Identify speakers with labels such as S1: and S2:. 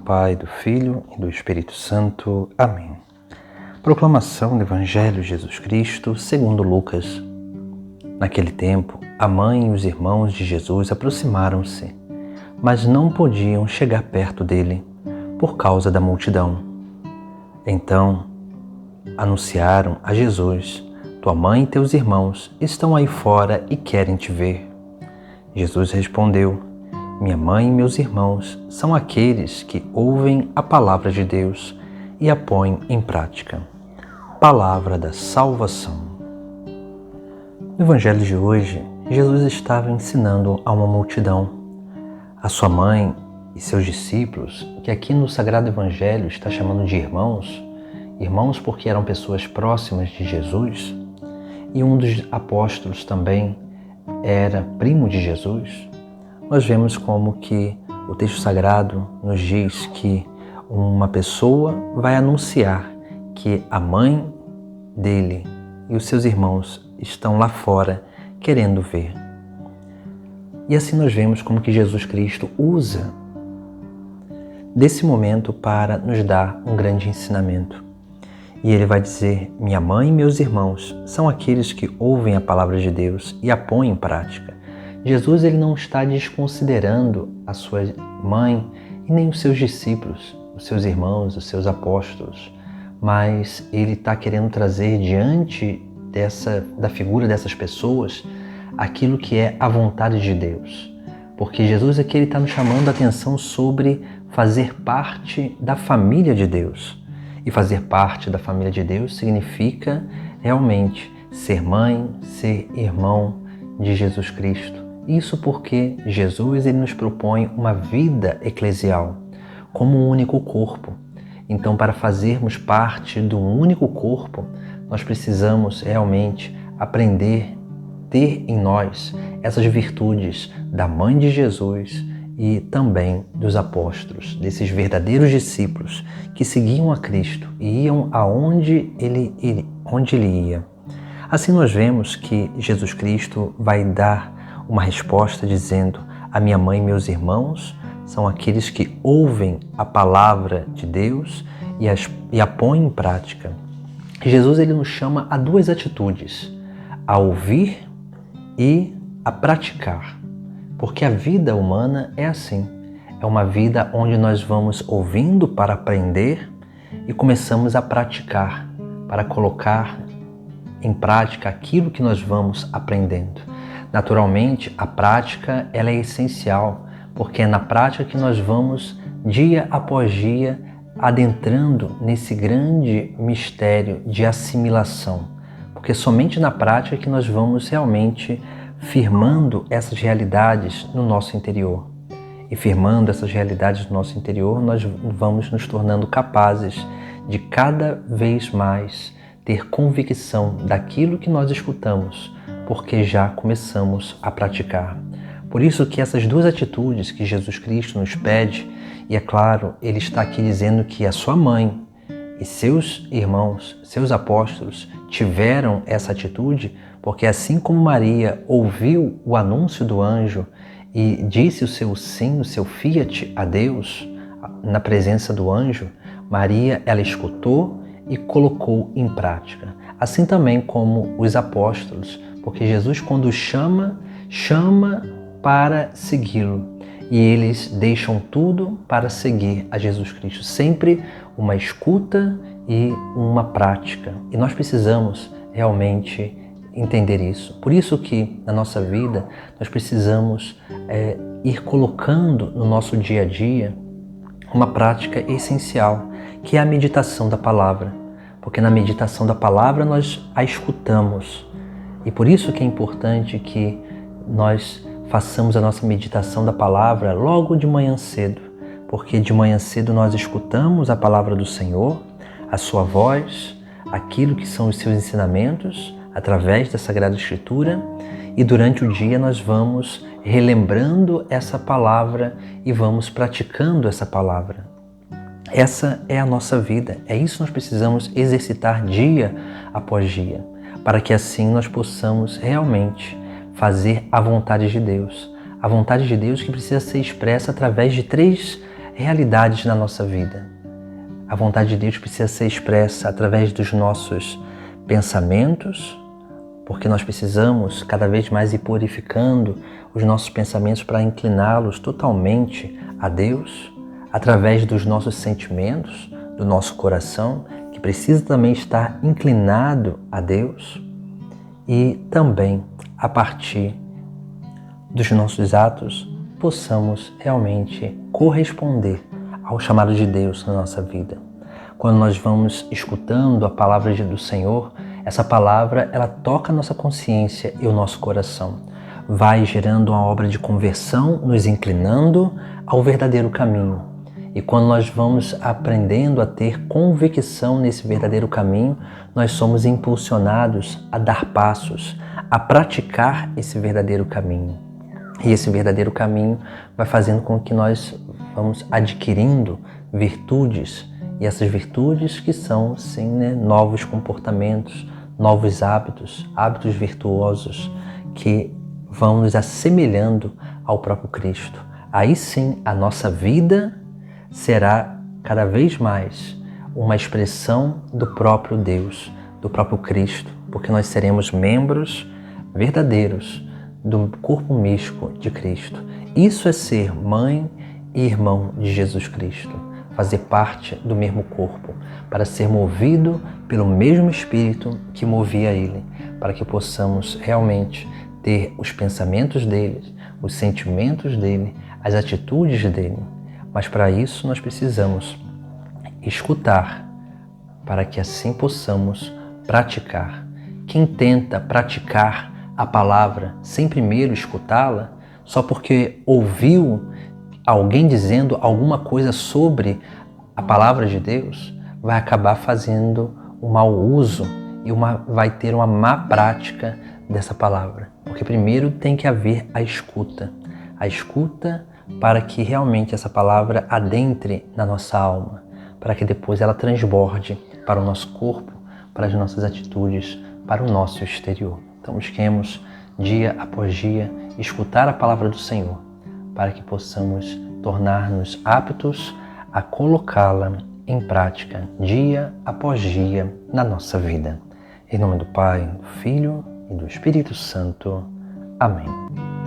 S1: Pai, do Filho e do Espírito Santo. Amém. Proclamação do Evangelho de Jesus Cristo segundo Lucas. Naquele tempo, a mãe e os irmãos de Jesus aproximaram-se, mas não podiam chegar perto dele, por causa da multidão. Então, anunciaram a Jesus: tua mãe e teus irmãos estão aí fora e querem te ver. Jesus respondeu: minha mãe e meus irmãos são aqueles que ouvem a palavra de Deus e a põem em prática. Palavra da salvação. No Evangelho de hoje, Jesus estava ensinando a uma multidão. A sua mãe e seus discípulos, que aqui no Sagrado Evangelho está chamando de irmãos porque eram pessoas próximas de Jesus, e um dos apóstolos também era primo de Jesus. Nós vemos como que o texto sagrado nos diz que uma pessoa vai anunciar que a mãe dele e os seus irmãos estão lá fora querendo ver. E assim nós vemos como que Jesus Cristo usa desse momento para nos dar um grande ensinamento. E ele vai dizer: minha mãe e meus irmãos são aqueles que ouvem a palavra de Deus e a põem em prática. Jesus ele não está desconsiderando a sua mãe e nem os seus discípulos, os seus irmãos, os seus apóstolos, mas ele está querendo trazer diante da figura dessas pessoas aquilo que é a vontade de Deus. Porque Jesus aqui ele está nos chamando a atenção sobre fazer parte da família de Deus. E fazer parte da família de Deus significa realmente ser mãe, ser irmão de Jesus Cristo. Isso porque Jesus ele nos propõe uma vida eclesial, como um único corpo. Então, para fazermos parte de um único corpo, nós precisamos realmente aprender, ter em nós essas virtudes da mãe de Jesus e também dos apóstolos, desses verdadeiros discípulos que seguiam a Cristo e iam aonde ele ia. Assim nós vemos que Jesus Cristo vai dar uma resposta dizendo: a minha mãe e meus irmãos são aqueles que ouvem a palavra de Deus e a põem em prática. Jesus ele nos chama a duas atitudes: a ouvir e a praticar. Porque a vida humana é assim. É uma vida onde nós vamos ouvindo para aprender e começamos a praticar, para colocar em prática aquilo que nós vamos aprendendo. Naturalmente, a prática ela é essencial, porque é na prática que nós vamos, dia após dia, adentrando nesse grande mistério de assimilação. Porque somente na prática que nós vamos realmente firmando essas realidades no nosso interior. E firmando essas realidades no nosso interior, nós vamos nos tornando capazes de cada vez mais ter convicção daquilo que nós escutamos, porque já começamos a praticar. Por isso que essas duas atitudes que Jesus Cristo nos pede, e é claro, ele está aqui dizendo que a sua mãe e seus irmãos, seus apóstolos, tiveram essa atitude, porque assim como Maria ouviu o anúncio do anjo e disse o seu sim, o seu fiat a Deus, na presença do anjo, Maria, ela escutou e colocou em prática. Assim também como os apóstolos, porque Jesus quando chama para segui-lo. E eles deixam tudo para seguir a Jesus Cristo. Sempre uma escuta e uma prática. E nós precisamos realmente entender isso. Por isso que na nossa vida nós precisamos ir colocando no nosso dia a dia uma prática essencial, que é a meditação da palavra. Porque na meditação da palavra nós a escutamos. E por isso que é importante que nós façamos a nossa meditação da palavra logo de manhã cedo, porque de manhã cedo nós escutamos a palavra do Senhor, a sua voz, aquilo que são os seus ensinamentos, através da Sagrada Escritura, e durante o dia nós vamos relembrando essa palavra e vamos praticando essa palavra. Essa é a nossa vida, é isso que nós precisamos exercitar dia após dia, para que assim nós possamos realmente fazer a vontade de Deus. A vontade de Deus que precisa ser expressa através de três realidades na nossa vida. A vontade de Deus precisa ser expressa através dos nossos pensamentos, porque nós precisamos cada vez mais ir purificando os nossos pensamentos para incliná-los totalmente a Deus, através dos nossos sentimentos, do nosso coração, que precisa também estar inclinado a Deus, e também a partir dos nossos atos possamos realmente corresponder ao chamado de Deus na nossa vida. Quando nós vamos escutando a palavra do Senhor, essa palavra ela toca a nossa consciência e o nosso coração. Vai gerando uma obra de conversão, nos inclinando ao verdadeiro caminho. E quando nós vamos aprendendo a ter convicção nesse verdadeiro caminho, nós somos impulsionados a dar passos, a praticar esse verdadeiro caminho. E esse verdadeiro caminho vai fazendo com que nós vamos adquirindo virtudes, e essas virtudes que são, sim, novos comportamentos, novos hábitos, hábitos virtuosos que vão nos assemelhando ao próprio Cristo. Aí sim a nossa vida será cada vez mais uma expressão do próprio Deus, do próprio Cristo, porque nós seremos membros verdadeiros do corpo místico de Cristo. Isso é ser mãe e irmão de Jesus Cristo, fazer parte do mesmo corpo, para ser movido pelo mesmo Espírito que movia Ele, para que possamos realmente ter os pensamentos dele, os sentimentos dele, as atitudes dele. Mas para isso nós precisamos escutar, para que assim possamos praticar. Quem tenta praticar a palavra sem primeiro escutá-la, só porque ouviu alguém dizendo alguma coisa sobre a palavra de Deus, vai acabar fazendo um mau uso e vai ter uma má prática dessa palavra. Porque primeiro tem que haver a escuta para que realmente essa palavra adentre na nossa alma, para que depois ela transborde para o nosso corpo, para as nossas atitudes, para o nosso exterior. Então busquemos dia após dia escutar a palavra do Senhor, para que possamos tornar-nos aptos a colocá-la em prática dia após dia na nossa vida. Em nome do Pai, do Filho e do Espírito Santo. Amém.